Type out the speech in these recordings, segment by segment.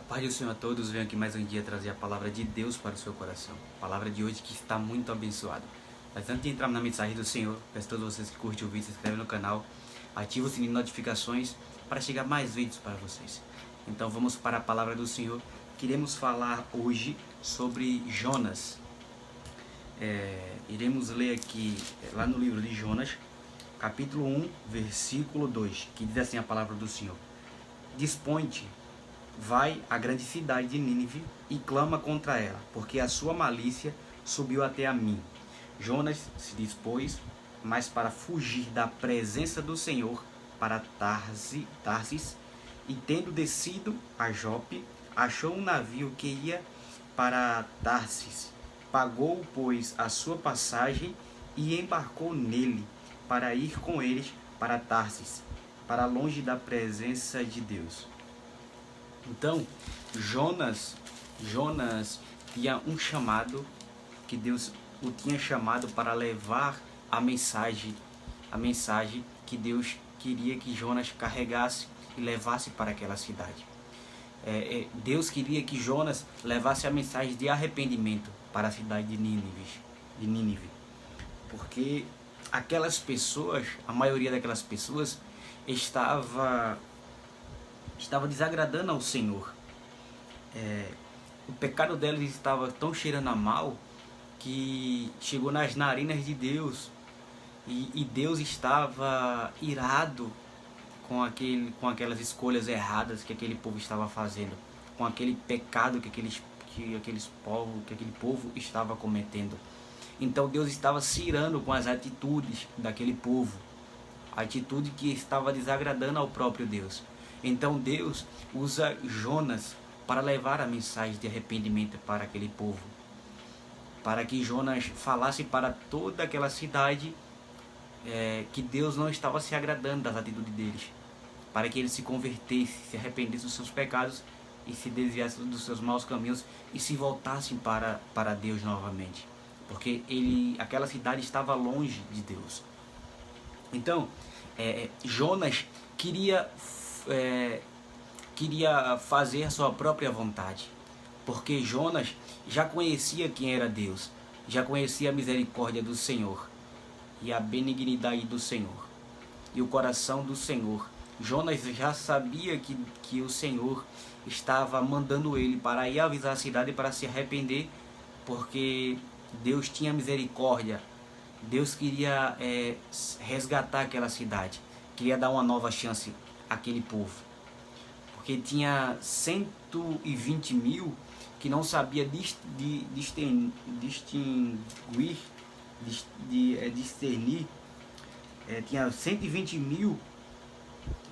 Paz do Senhor a todos, venho aqui mais um dia trazer a palavra de Deus para o seu coração. A palavra de hoje que está muito abençoada. Mas antes de entrar na mensagem do Senhor, peço a todos vocês que curtem o vídeo, se inscrevem no canal, ativem o sininho de notificações para chegar mais vídeos para vocês. Então vamos para a palavra do Senhor. Queremos falar hoje sobre Jonas. Iremos ler aqui, lá no livro de Jonas, capítulo 1, versículo 2, que diz assim a palavra do Senhor: Dispõe-te, vai à grande cidade de Nínive e clama contra ela, porque a sua malícia subiu até a mim. Jonas se dispôs, mas para fugir da presença do Senhor, para Tarsis, e tendo descido a Jope, achou um navio que ia para Tarsis. Pagou, pois, a sua passagem e embarcou nele, para ir com eles para Tarsis, para longe da presença de Deus. Então, Jonas tinha um chamado, que Deus o tinha chamado para levar a mensagem que Deus queria que Jonas carregasse e levasse para aquela cidade. Deus queria que Jonas levasse a mensagem de arrependimento para a cidade de Nínive, porque aquelas pessoas, a maioria daquelas pessoas estava desagradando ao Senhor. O pecado deles estava tão cheirando a mal que chegou nas narinas de Deus, e Deus estava irado com aquelas escolhas erradas que aquele povo estava fazendo, com aquele pecado que aquele povo estava cometendo. Então Deus estava se irando com as atitudes daquele povo, a atitude que estava desagradando ao próprio Deus. Então Deus usa Jonas para levar a mensagem de arrependimento para aquele povo, para que Jonas falasse para toda aquela cidade que Deus não estava se agradando das atitudes deles, para que eles se convertessem, se arrependessem dos seus pecados e se desviassem dos seus maus caminhos e se voltassem para Deus novamente, porque aquela cidade estava longe de Deus. Então Jonas queria fazer a sua própria vontade, porque Jonas já conhecia quem era Deus, já conhecia a misericórdia do Senhor e a benignidade do Senhor e o coração do Senhor. Jonas já sabia que o Senhor estava mandando ele para ir avisar a cidade para se arrepender, porque Deus tinha misericórdia. Deus queria resgatar aquela cidade, queria dar uma nova chance àquele povo, porque tinha 120 mil que não sabia discernir, tinha 120 mil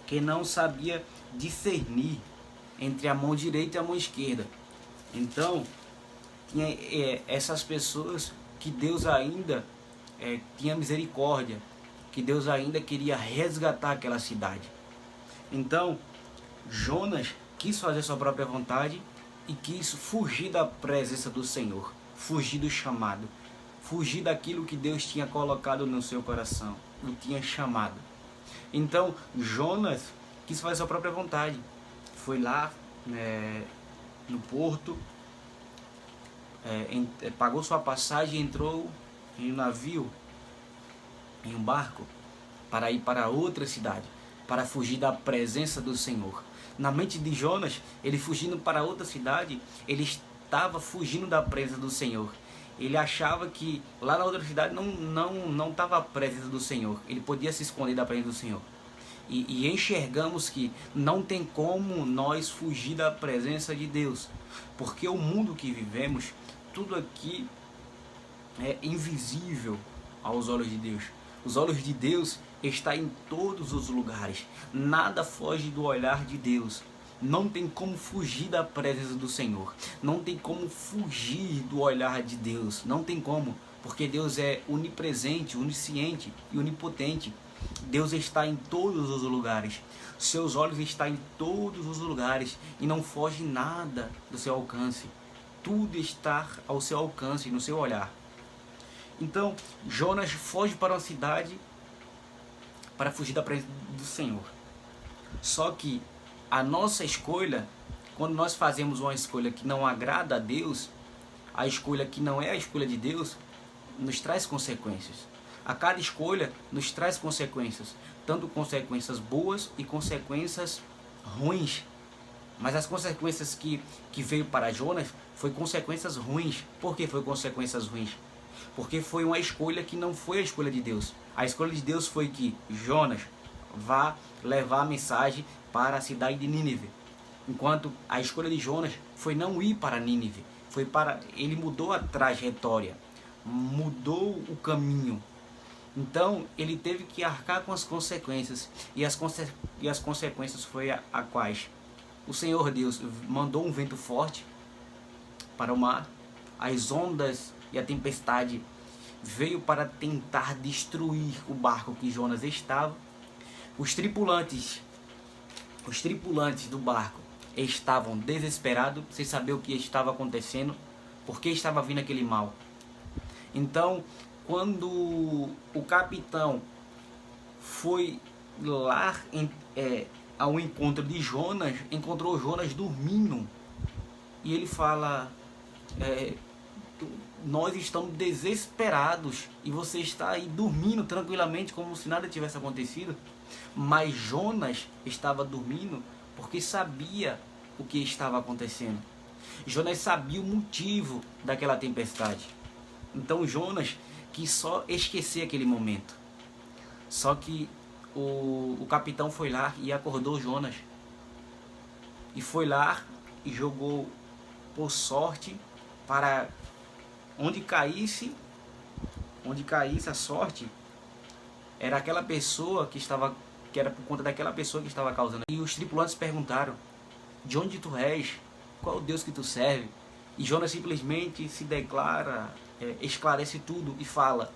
que não sabia discernir entre a mão direita e a mão esquerda. Então tinha essas pessoas que Deus ainda tinha misericórdia, que Deus ainda queria resgatar aquela cidade. Então Jonas quis fazer sua própria vontade e quis fugir da presença do Senhor, fugir do chamado, fugir daquilo que Deus tinha colocado no seu coração, o tinha chamado. Então Jonas quis fazer sua própria vontade, foi lá no porto, pagou sua passagem, entrou em um navio, em um barco, para ir para outra cidade, para fugir da presença do Senhor. Na mente de Jonas, ele fugindo para outra cidade, ele estava fugindo da presença do Senhor. Ele achava que lá na outra cidade não estava a presença do Senhor. Ele podia se esconder da presença do Senhor. E enxergamos que não tem como nós fugir da presença de Deus, porque o mundo que vivemos, tudo aqui é invisível aos olhos de Deus. Os olhos de Deus estão em todos os lugares. Nada foge do olhar de Deus. Não tem como fugir da presença do Senhor. Não tem como fugir do olhar de Deus. Não tem como, porque Deus é onipresente, onisciente e onipotente. Deus está em todos os lugares. Seus olhos estão em todos os lugares e não foge nada do seu alcance. Tudo está ao seu alcance, no seu olhar. Então Jonas foge para uma cidade para fugir da presença do Senhor. Só que a nossa escolha quando nós fazemos uma escolha que não agrada a Deus, a escolha que não é a escolha de Deus, nos traz consequências. A cada escolha nos traz consequências, tanto consequências boas e consequências ruins. Mas as consequências que veio para Jonas foi consequências ruins. Por que foi consequências ruins? Porque foi uma escolha que não foi a escolha de Deus. A escolha de Deus foi que Jonas vá levar a mensagem para a cidade de Nínive. Enquanto a escolha de Jonas foi não ir para Nínive. Ele mudou a trajetória, mudou o caminho. Então ele teve que arcar com as consequências. E as consequências foi a quais? O Senhor Deus mandou um vento forte para o mar. As ondas e a tempestade veio para tentar destruir o barco que Jonas estava. Os tripulantes do barco estavam desesperados, sem saber o que estava acontecendo, porque estava vindo aquele mal. Então, quando o capitão foi lá ao encontro de Jonas, encontrou Jonas dormindo. E ele fala, nós estamos desesperados e você está aí dormindo tranquilamente como se nada tivesse acontecido. Mas Jonas estava dormindo porque sabia o que estava acontecendo. Jonas sabia o motivo daquela tempestade. Então Jonas quis só esquecer aquele momento. Só que o capitão foi lá e acordou Jonas. E foi lá e jogou por sorte para onde caísse a sorte, era aquela pessoa que era por conta daquela pessoa que estava causando. E os tripulantes perguntaram: de onde tu és? Qual é o Deus que tu serve? E Jonas simplesmente se declara, esclarece tudo e fala: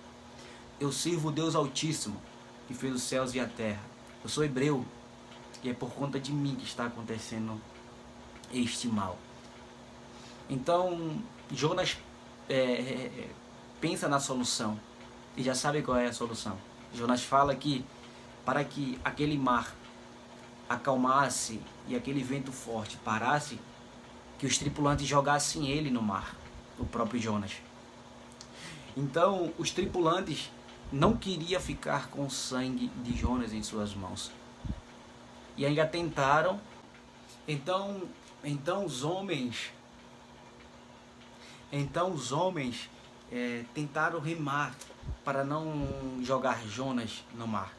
eu sirvo o Deus Altíssimo, que fez os céus e a terra. Eu sou hebreu e é por conta de mim que está acontecendo este mal. Então Jonas pensa na solução e já sabe qual é a solução. Jonas fala que para que aquele mar acalmasse e aquele vento forte parasse, que os tripulantes jogassem ele no mar, o próprio Jonas. Então os tripulantes não queriam ficar com o sangue de Jonas em suas mãos. E ainda tentaram. Então os homens tentaram remar para não jogar Jonas no mar.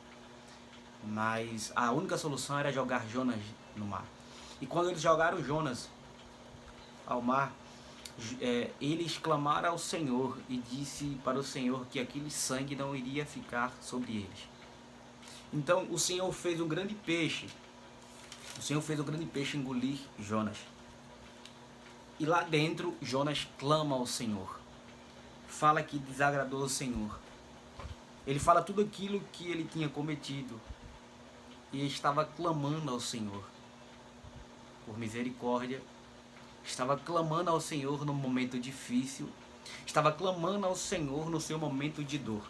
Mas a única solução era jogar Jonas no mar. E quando eles jogaram Jonas ao mar, eles clamaram ao Senhor e disse para o Senhor que aquele sangue não iria ficar sobre eles. Então o Senhor fez um grande peixe. O Senhor fez um grande peixe engolir Jonas. E lá dentro Jonas clama ao Senhor. Fala que desagradou o Senhor. Ele fala tudo aquilo que ele tinha cometido. E estava clamando ao Senhor por misericórdia. Estava clamando ao Senhor no momento difícil. Estava clamando ao Senhor no seu momento de dor.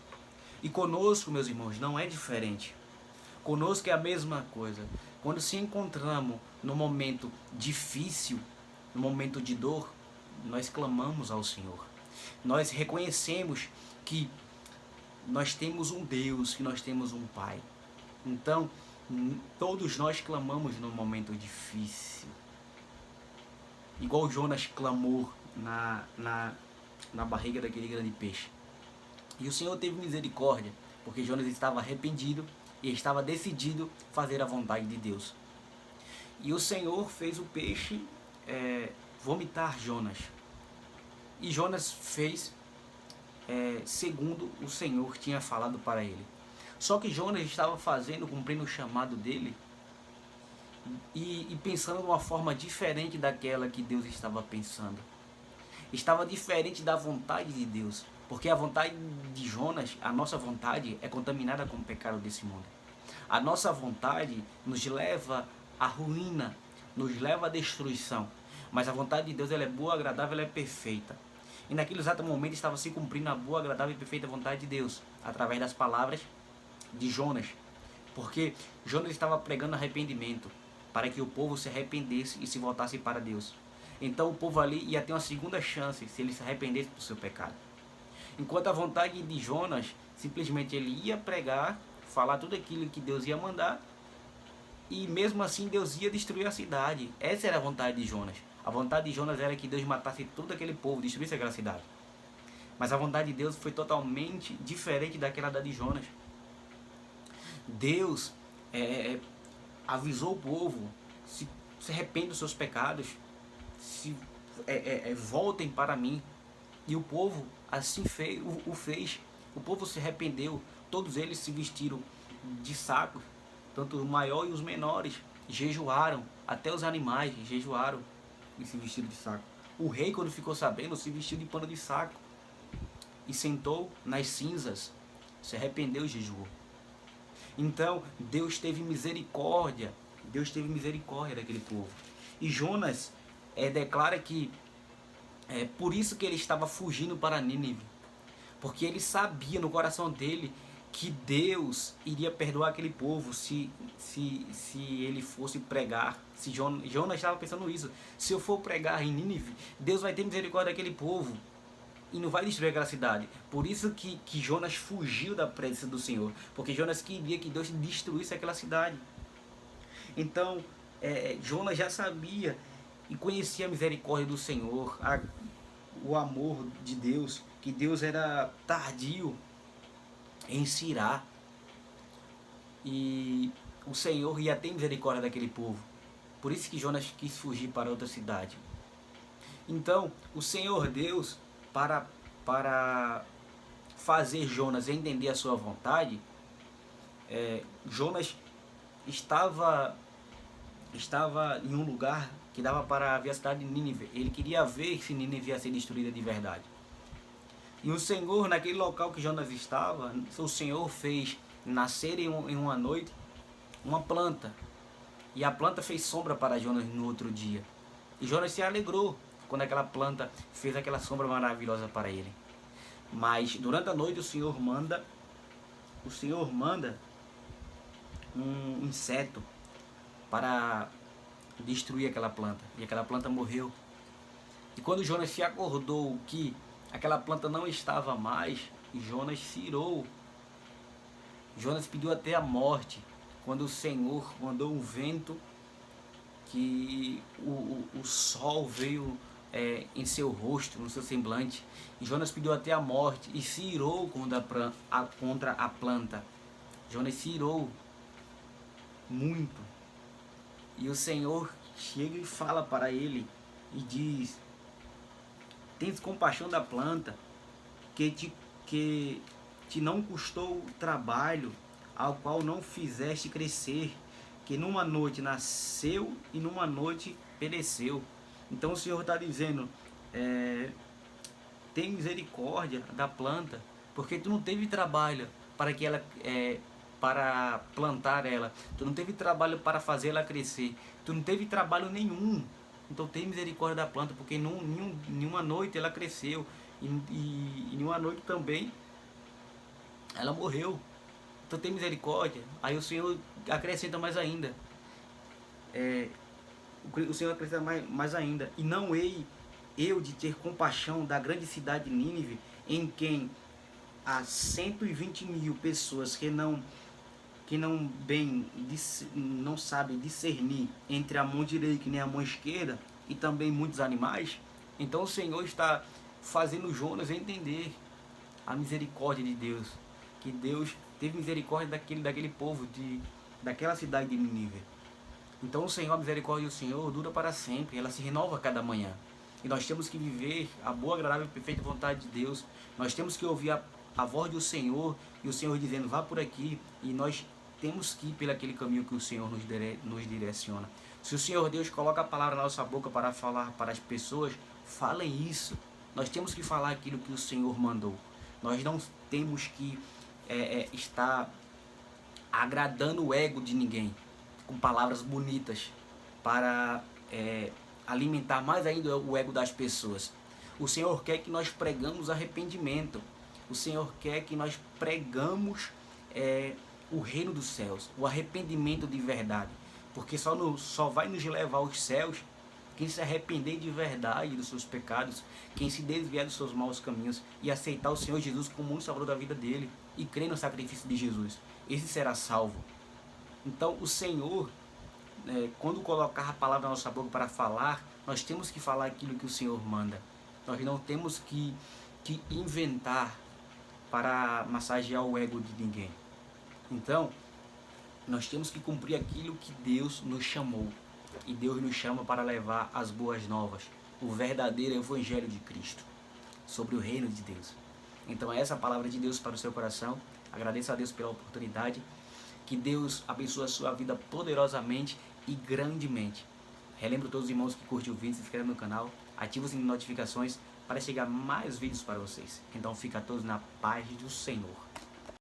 E conosco, meus irmãos, não é diferente. Conosco é a mesma coisa. Quando se encontramos no momento difícil, no momento de dor, nós clamamos ao Senhor. Nós reconhecemos que nós temos um Deus, que nós temos um Pai. Então, todos nós clamamos no momento difícil. Igual Jonas clamou na barriga daquele grande peixe. E o Senhor teve misericórdia, porque Jonas estava arrependido e estava decidido a fazer a vontade de Deus. E o Senhor fez o peixe vomitar Jonas. E Jonas fez segundo o Senhor tinha falado para ele. Só que Jonas estava cumprindo o chamado dele e pensando de uma forma diferente daquela que Deus estava pensando. Estava diferente da vontade de Deus. Porque a vontade de Jonas, a nossa vontade, é contaminada com o pecado desse mundo. A nossa vontade nos leva à ruína, nos leva à destruição. Mas a vontade de Deus ela é boa, agradável, ela é perfeita. E naquele exato momento estava se cumprindo a boa, agradável e perfeita vontade de Deus, através das palavras de Jonas. Porque Jonas estava pregando arrependimento. para que o povo se arrependesse e se voltasse para Deus. Então o povo ali ia ter uma segunda chance se ele se arrependesse do seu pecado. Enquanto a vontade de Jonas, simplesmente ele ia pregar, falar tudo aquilo que Deus ia mandar, e mesmo assim Deus ia destruir a cidade. Essa era a vontade de Jonas. A vontade de Jonas era que Deus matasse todo aquele povo, destruísse aquela cidade. Mas a vontade de Deus foi totalmente diferente daquela da de Jonas. Deus avisou o povo: se arrependam dos seus pecados, voltem para mim. E o povo assim o fez. O povo se arrependeu. Todos eles se vestiram de saco, tanto os maiores e os menores, jejuaram, até os animais jejuaram e se vestiram de saco. O rei, quando ficou sabendo, se vestiu de pano de saco e sentou nas cinzas, se arrependeu e jejuou. Então Deus teve misericórdia daquele povo. E Jonas declara que por isso que ele estava fugindo para Nínive, porque ele sabia no coração dele que Deus iria perdoar aquele povo se ele fosse pregar. Se Jonas estava pensando isso: se eu for pregar em Nínive, Deus vai ter misericórdia daquele povo e não vai destruir aquela cidade. Por isso que Jonas fugiu da presença do Senhor, porque Jonas queria que Deus destruísse aquela cidade. Então Jonas já sabia e conhecia a misericórdia do Senhor, o amor de Deus, que Deus era tardio em se irar, e o Senhor ia ter misericórdia daquele povo. Por isso que Jonas quis fugir para outra cidade. Então o Senhor Deus, para fazer Jonas entender a sua vontade, Jonas estava em um lugar que dava para ver a cidade de Nínive. Ele queria ver se Nínive ia ser destruída de verdade. E o Senhor, naquele local que Jonas estava, o Senhor fez nascer em uma noite uma planta. E a planta fez sombra para Jonas no outro dia. E Jonas se alegrou quando aquela planta fez aquela sombra maravilhosa para ele. Mas durante a noite o Senhor manda um inseto para destruir aquela planta. E aquela planta morreu. E quando Jonas se acordou que aquela planta não estava mais, Jonas se irou. Jonas pediu até a morte, quando o Senhor mandou um vento, que o sol veio em seu rosto, no seu semblante. E Jonas pediu até a morte e se irou contra a planta. Jonas se irou muito. E o Senhor chega e fala para ele e diz: tens compaixão da planta, que te não custou trabalho, ao qual não fizeste crescer, que numa noite nasceu e numa noite pereceu. Então o Senhor está dizendo: tem misericórdia da planta, porque tu não teve trabalho para que ela para plantar ela, tu não teve trabalho para fazer ela crescer, tu não teve trabalho nenhum. Então tem misericórdia da planta, porque nenhuma noite ela cresceu e nenhuma noite também ela morreu. Então tem misericórdia. Aí o Senhor acrescenta mais ainda. O Senhor acrescenta mais ainda: e não hei eu de ter compaixão da grande cidade de Nínive, em quem há 120.000 pessoas que não sabem discernir entre a mão direita e nem a mão esquerda, e também muitos animais. Então o Senhor está fazendo Jonas entender a misericórdia de Deus, que Deus teve misericórdia daquele povo, daquela cidade de Nínive. Então o Senhor, a misericórdia do Senhor dura para sempre, ela se renova a cada manhã. E nós temos que viver a boa, agradável e perfeita vontade de Deus. Nós temos que ouvir a voz do Senhor, e o Senhor dizendo: vá por aqui, e nós temos que ir pelo aquele caminho que o Senhor nos direciona. Se o Senhor Deus coloca a palavra na nossa boca para falar para as pessoas, falem isso. Nós temos que falar aquilo que o Senhor mandou. Nós não temos que estar agradando o ego de ninguém com palavras bonitas para alimentar mais ainda o ego das pessoas. O Senhor quer que nós pregamos arrependimento. O Senhor quer que nós pregamos o reino dos céus, o arrependimento de verdade. Porque só vai nos levar aos céus quem se arrepender de verdade dos seus pecados, quem se desviar dos seus maus caminhos e aceitar o Senhor Jesus como o único salvador da vida dele e crer no sacrifício de Jesus. Esse será salvo. Então o Senhor, quando colocar a palavra na nossa boca para falar, nós temos que falar aquilo que o Senhor manda. Nós não temos que inventar para massagear o ego de ninguém. Então, nós temos que cumprir aquilo que Deus nos chamou. E Deus nos chama para levar as boas novas, o verdadeiro evangelho de Cristo, sobre o reino de Deus. Então é essa a palavra de Deus para o seu coração. Agradeço a Deus pela oportunidade. Que Deus abençoe a sua vida poderosamente e grandemente. Relembro todos os irmãos que curtem o vídeo, se inscrevem no canal, ativem o sininho de notificações para chegar mais vídeos para vocês. Então fica todos na paz do Senhor.